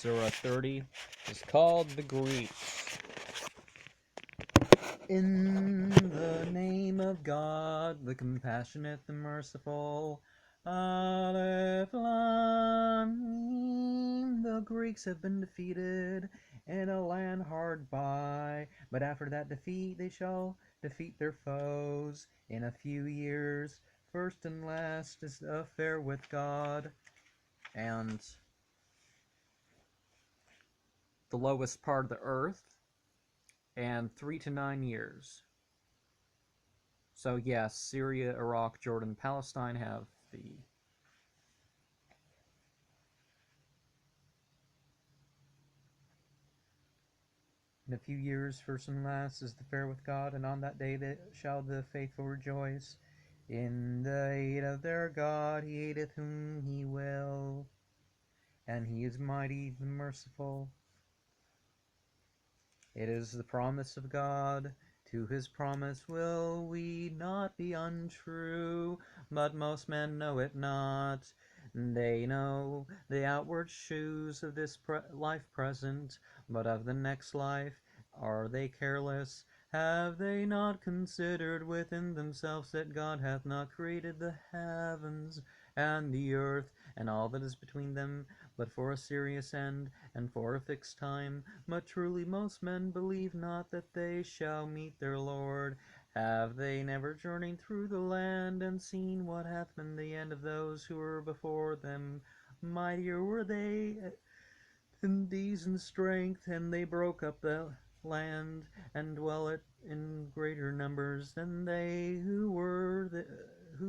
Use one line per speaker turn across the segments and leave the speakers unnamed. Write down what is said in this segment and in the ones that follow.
Surah 30 is called the Greeks. In the name of God, the compassionate, the merciful. Aleph Lam Mim. The Greeks have been defeated in a land hard by, but after that defeat they shall defeat their foes in a few years. First and last is the affair with God, and the lowest part of the earth, and 3 to 9 years. So yes, Syria, Iraq, Jordan, Palestine have the in a few years, first and last, is the fair with God, and on that day shall the faithful rejoice. In the aid of their God, he aideth whom he will, and he is mighty, the merciful. It is the promise of God. To his promise will we not be untrue, but most men know it not. They know the outward shoes of this life present, but of the next life are they careless? Have they not considered within themselves that God hath not created the heavens and the earth, and all that is between them, but for a serious end, and for a fixed time? But truly most men believe not that they shall meet their Lord. Have they never journeyed through the land, and seen what hath been the end of those who were before them? Mightier were they than these in strength, and they broke up the land, and dwell it in greater numbers than they who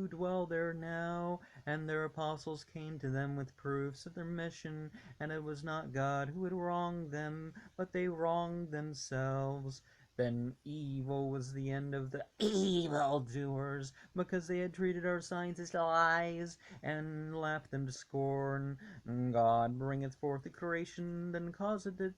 dwell there now. And their apostles came to them with proofs of their mission, and it was not God who had wronged them, but they wronged themselves. Then evil was the end of the evildoers, because they had treated our signs as lies, and laughed them to scorn. God bringeth forth the creation, then causeth it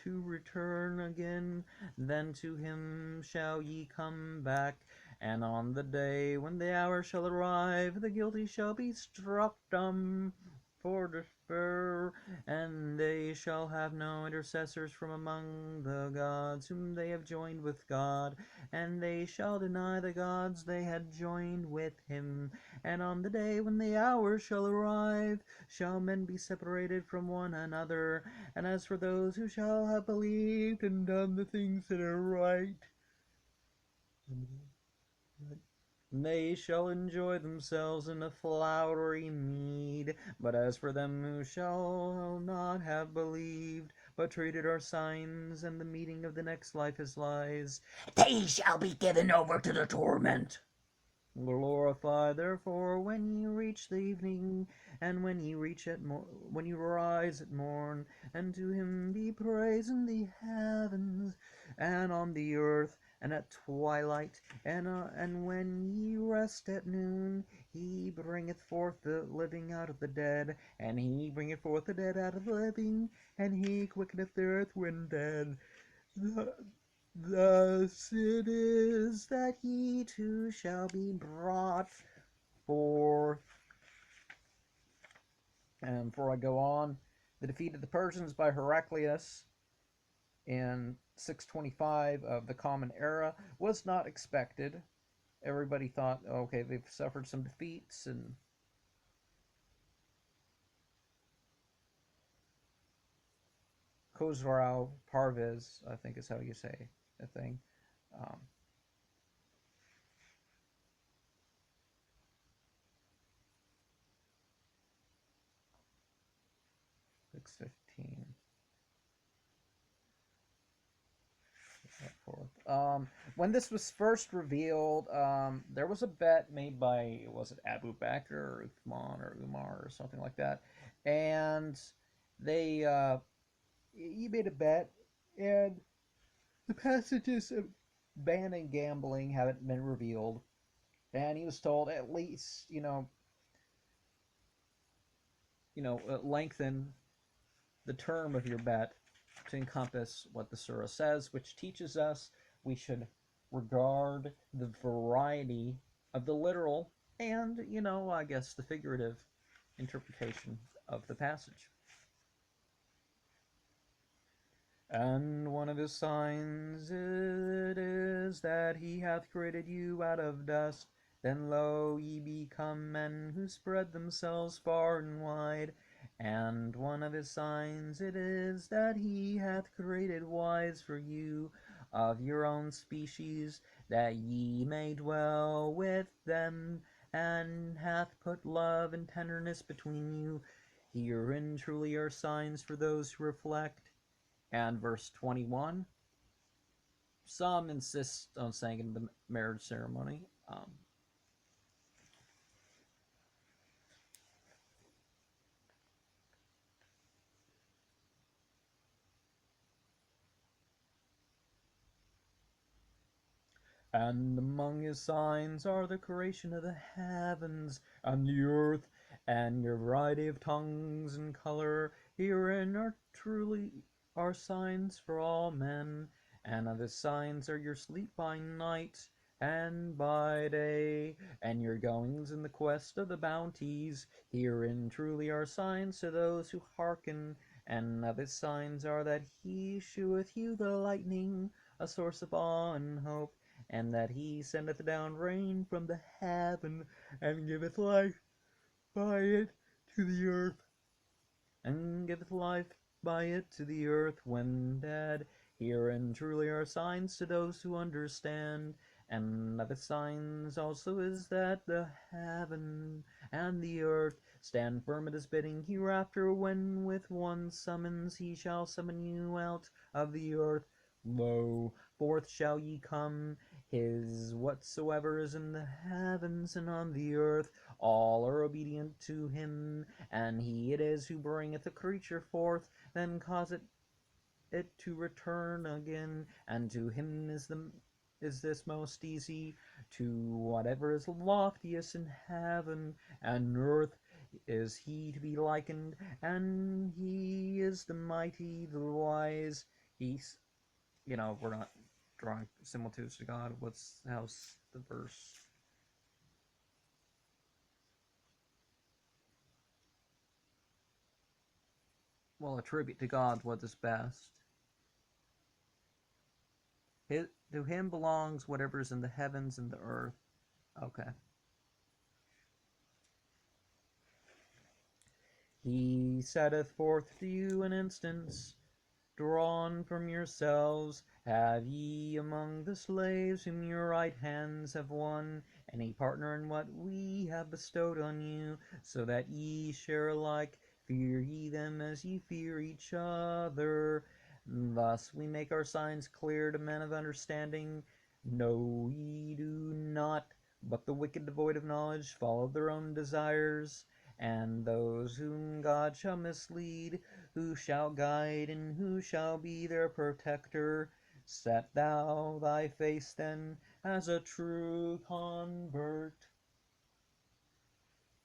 to return again. Then to him shall ye come back. And on the day when the hour shall arrive, the guilty shall be struck dumb for despair, and they shall have no intercessors from among the gods whom they have joined with God, and they shall deny the gods they had joined with him. And on the day when the hour shall arrive, shall men be separated from one another. And as for those who shall have believed and done the things that are right, they shall enjoy themselves in a flowery mead. But as for them who shall not have believed, but treated our signs and the meeting of the next life as lies, they shall be given over to the torment. Glorify therefore when ye reach the evening, and when ye rise at morn, and to him be praise in the heavens, and on the earth, and at twilight, and when ye rest at noon. He bringeth forth the living out of the dead, and he bringeth forth the dead out of the living, and he quickeneth the earth when dead. Thus it is that ye too shall be brought forth. And before I go on, the defeat of the Persians by Heraclius in 625 of the Common Era was not expected. Everybody thought, okay, they've suffered some defeats, and Khosrau Parviz, I think is how you say the thing. Um, 615. When this was first revealed, there was a bet made by, was it Abu Bakr or Uthman or Umar or something like that, and they he made a bet, and the passages of banning gambling haven't been revealed, and he was told at least lengthen the term of your bet to encompass what the surah says, which teaches us we should regard the variety of the literal and, I guess, the figurative interpretation of the passage. And one of his signs it is that he hath created you out of dust. Then lo, ye become men who spread themselves far and wide. And one of his signs it is that he hath created wives for you of your own species, that ye may dwell with them, and hath put love and tenderness between you. Herein truly are signs for those who reflect. And verse 21, some insist on saying in the marriage ceremony. And among his signs are the creation of the heavens and the earth, and your variety of tongues and color. Herein are truly are signs for all men. And of his signs are your sleep by night and by day, and your goings in the quest of the bounties. Herein truly are signs to those who hearken. And of his signs are that he sheweth you the lightning, a source of awe and hope, and that he sendeth down rain from the heaven, and giveth life by it to the earth, and giveth life by it to the earth when dead. Herein truly are signs to those who understand. And of his signs also is that the heaven and the earth stand firm at his bidding. Hereafter, when with one summons he shall summon you out of the earth, lo, forth shall ye come. His whatsoever is in the heavens and on the earth, all are obedient to him. And he it is who bringeth a creature forth, then causeth it to return again. And to him is this most easy. To whatever is loftiest in heaven and earth is he to be likened, and he is the mighty, the wise. He's, we're not drawing similitudes to God. How's the verse? Well, attribute to God what is best. To him belongs whatever is in the heavens and the earth. Okay. He setteth forth to you an instance, drawn from yourselves. Have ye among the slaves whom your right hands have won any partner in what we have bestowed on you, so that ye share alike? Fear ye them as ye fear each other. Thus we make our signs clear to men of understanding. Know ye do not, but the wicked devoid of knowledge follow their own desires, and those whom God shall mislead, who shall guide, and who shall be their protector. Set thou thy face then as a true convert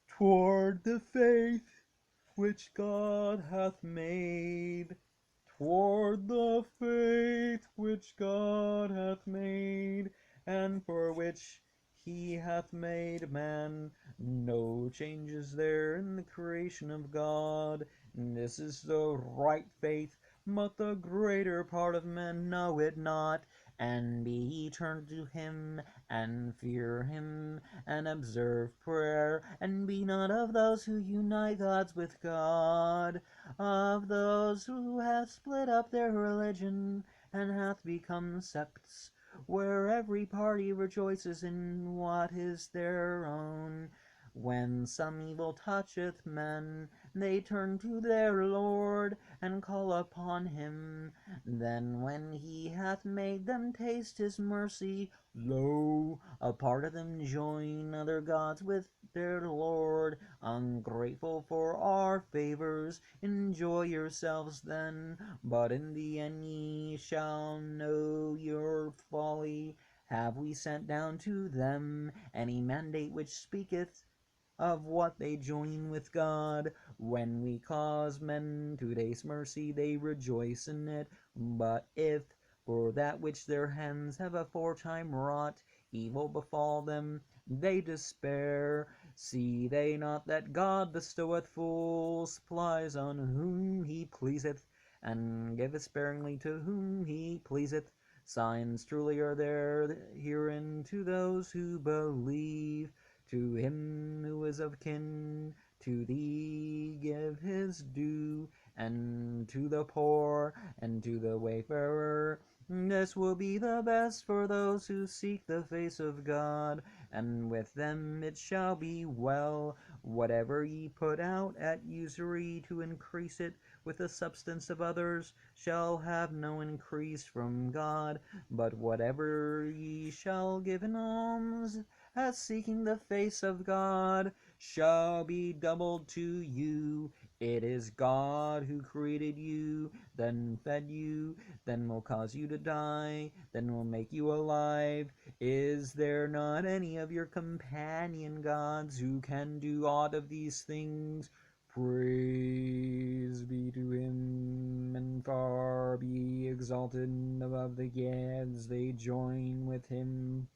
toward the faith which God hath made, toward the faith which God hath made, and for which he hath made man. No changes there in the creation of God. This is the right faith, but the greater part of men know it not. And be ye turned to him, and fear him, and observe prayer, and be not of those who unite gods with God, of those who have split up their religion, and hath become sects, where every party rejoices in what is their own. When some evil toucheth men, they turn to their Lord, and call upon him. Then when he hath made them taste his mercy, lo, a part of them join other gods with their Lord, ungrateful for our favors. Enjoy yourselves then, but in the end ye shall know your folly. Have we sent down to them any mandate which speaketh of what they join with God? When we cause men to taste mercy, they rejoice in it. But if, for that which their hands have aforetime wrought, evil befall them, they despair. See they not that God bestoweth full supplies on whom he pleaseth, and giveth sparingly to whom he pleaseth. Signs truly are there herein to those who believe. To him who is of kin to thee give his due, and to the poor, and to the wayfarer. This will be the best for those who seek the face of God, and with them it shall be well. Whatever ye put out at usury to increase it with the substance of others shall have no increase from God, but whatever ye shall give in alms, as seeking the face of God, shall be doubled to you. It is God who created you, then fed you, then will cause you to die, then will make you alive. Is there not any of your companion gods who can do aught of these things? Praise be to him, and far be exalted above the gods. They join with him.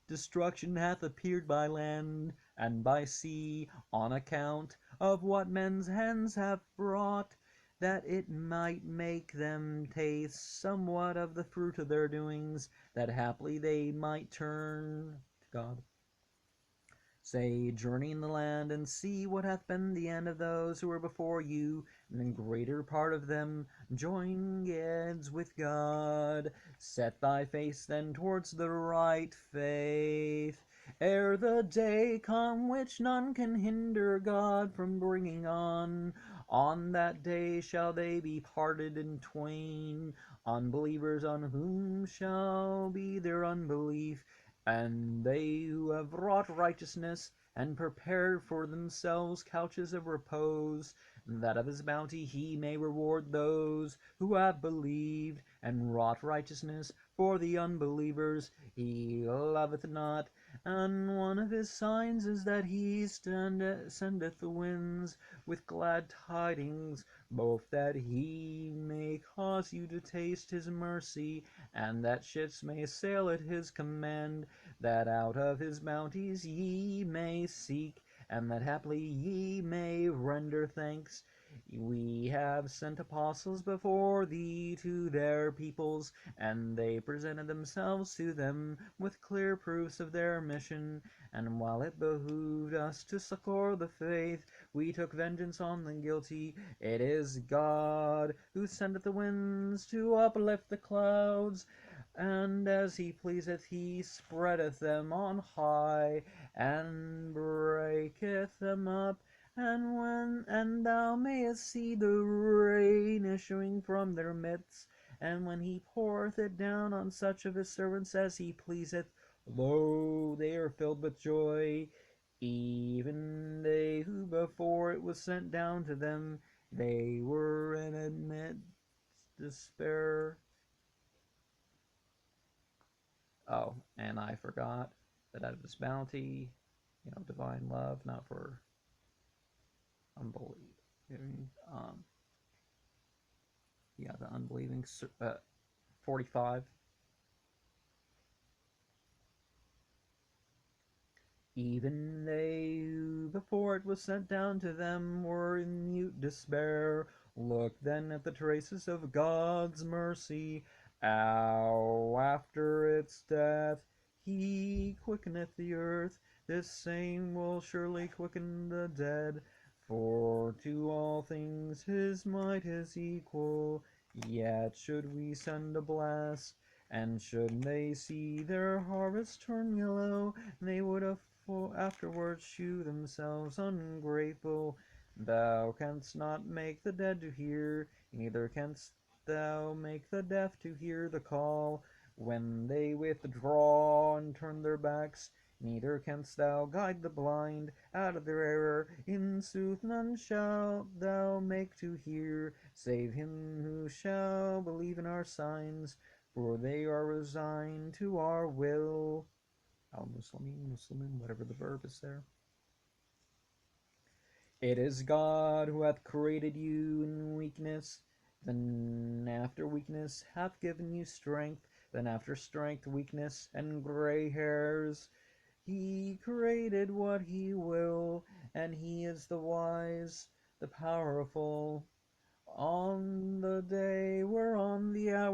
Destruction hath appeared by land and by sea, on account of what men's hands have wrought, that it might make them taste somewhat of the fruit of their doings, that haply they might turn to God. Say, journey in the land, and see what hath been the end of those who were before you, and the greater part of them join heads with God. Set thy face then towards the right faith, ere the day come which none can hinder God from bringing on. On that day shall they be parted in twain, unbelievers on whom shall be their unbelief, and they who have wrought righteousness, and prepared for themselves couches of repose, that of his bounty he may reward those who have believed, and wrought righteousness. For the unbelievers he loveth not. And one of his signs is that he sendeth the winds with glad tidings, both that he may cause you to taste his mercy, and that ships may sail at his command, that out of his bounties ye may seek, and that haply ye may render thanks. We have sent apostles before thee to their peoples, and they presented themselves to them with clear proofs of their mission. And while it behooved us to succor the faith, we took vengeance on the guilty. It is God who sendeth the winds to uplift the clouds, and as he pleaseth he spreadeth them on high, and breaketh them up. And thou mayest see the rain issuing from their midst, and when he poureth it down on such of his servants as he pleaseth, lo, they are filled with joy. Even they who before it was sent down to them, they were in immense despair. Oh, and I forgot that out of his bounty, divine love, not for unbelieving. The unbelieving. 45. Even they who before it was sent down to them were in mute despair. Look then at the traces of God's mercy. After its death he quickeneth the earth. This same will surely quicken the dead. For to all things his might is equal. Yet should we send a blast, and should they see their harvest turn yellow, they would afterwards shew themselves ungrateful. Thou canst not make the dead to hear, neither canst thou make the deaf to hear the call, when they withdraw and turn their backs. Neither canst thou guide the blind out of their error. In sooth, none shalt thou make to hear, save him who shall believe in our signs, for they are resigned to our will. Muslimin, whatever the verb is there. It is God who hath created you in weakness, then after weakness hath given you strength, then after strength weakness and gray hairs. He created what he will, and he is the wise, the powerful. On the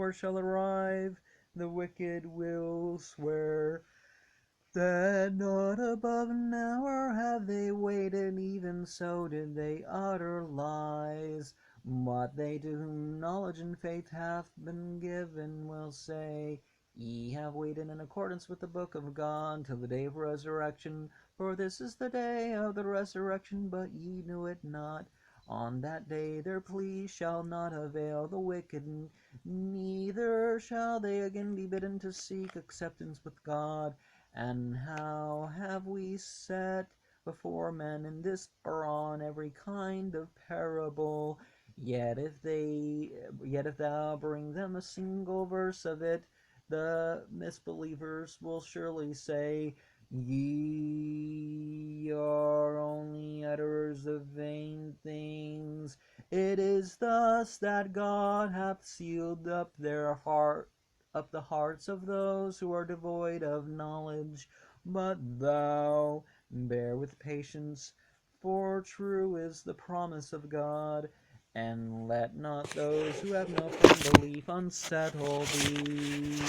hour shall arrive, the wicked will swear that not above an hour have they waited, even so did they utter lies. What they to whom knowledge and faith hath been given will say, Ye have waited in accordance with the book of God till the day of resurrection, for this is the day of the resurrection, but ye knew it not. On that day their plea shall not avail the wicked, neither shall they again be bidden to seek acceptance with God. And how have we set before men in this Koran every kind of parable? Yet if thou bring them a single verse of it, the misbelievers will surely say, Ye are only utterers of vain things. It is thus that God hath sealed up the hearts of those who are devoid of knowledge. But thou bear with patience, for true is the promise of God, and let not those who have no firm belief unsettle thee.